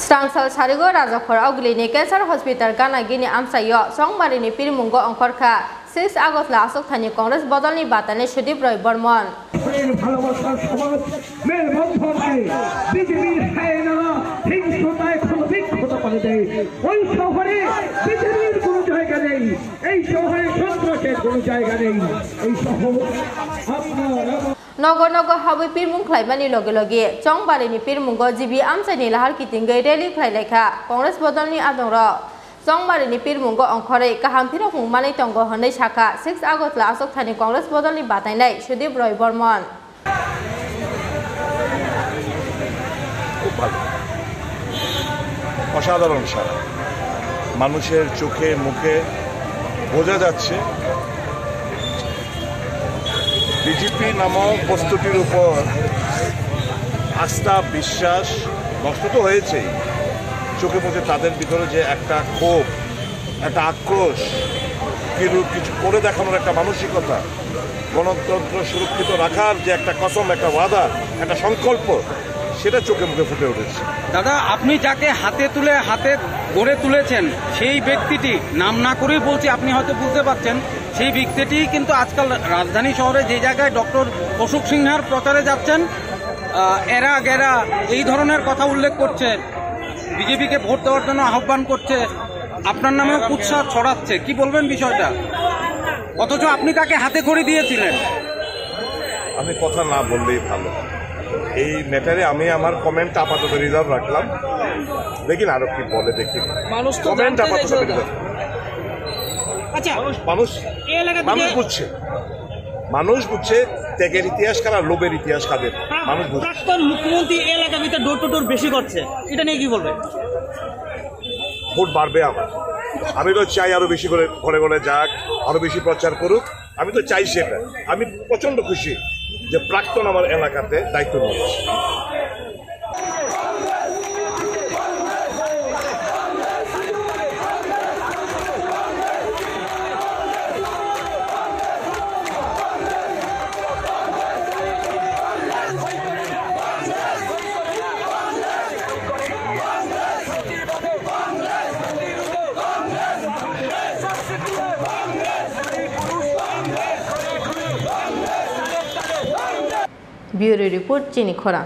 Strangsal Sarigo Rajakhor Augli Cancer Hospital Gana Gini Amsayo Songmarini Pirmungo Angkorka 6 August la Asok Thani Congress Bodolni Batane Sudip Roy Bormon Nogo nogo hawi pirmung khlaimani loge loge chongbalini pirmungo jibi amsani lahar kitingai rally khlailekha Congress bodolni adongra chongbalini pirmungo angkhore kaham phira hungmani tongo honai shaka 6 August la asok thani Congress bodolni batainai Sudip Roy Bormon অসাধারণ সারা মানুষের চোখে মুখে বোঝা যাচ্ছে BJP নামক বস্তুটির উপর আস্থা বিশ্বাস নষ্ট তো হয়েছেই চোখে মুখে তাদের ভিতরে যে একটা ক্ষোভ একটা আক্রোশ কিছু করে দেখানোর একটা মানসিকতা গণতন্ত্র সুরক্ষিত রাখার যে একটা কসম একটা ওয়াদা একটা সংকল্প সেটা চোখে মুখে ফুটে উঠেছে। দাদা আপনি যাকে হাতে গড়ে তুলেছেন সেই ব্যক্তিটি নাম না করেই বলছি আপনি হয়তো বুঝতে পারছেন সেই ব্যক্তিটি কিন্তু আজকাল রাজধানী শহরে যে জায়গায় ডক্টর অশোক সিনহার প্রচারে যাচ্ছেন এরা গেরা এই ধরনের কথা উল্লেখ করছে বিজেপিকে ভোট দেওয়ার জন্য আহ্বান করছে আপনার নামে উৎসাহ ছড়াচ্ছে কি বলবেন বিষয়টা অথচ আপনি তাকে হাতে খড়ি দিয়েছিলেন। আমি কথা না বললেই ভালো এই ম্যাটারে আমি আমার কমেন্ট আপাতত রিজার্ভ রাখলাম দেখি আরো কি বলে দেখি কমেন্ট আপাতত রিজার্ভ মানুষ বুঝছে ত্যাগের ইতিহাস কারা লোভের ইতিহাস কাদের মানুষ বুঝছে। প্রাক্তন মুখ্যমন্ত্রী এলাকা ভিতরে ডোর টু ডোর বেশি করছে এটা নিয়ে কি বলবে? ভোট বাড়বে আমি তো চাই আরো বেশি করে ঘরে ঘরে যাক আরো বেশি প্রচার করুক আমি তো চাই সেটা আমি প্রচন্ড খুশি যে প্রাক্তন আমার এলাকাতে দায়িত্ব নিয়েছে। Bureau Report Chini Khora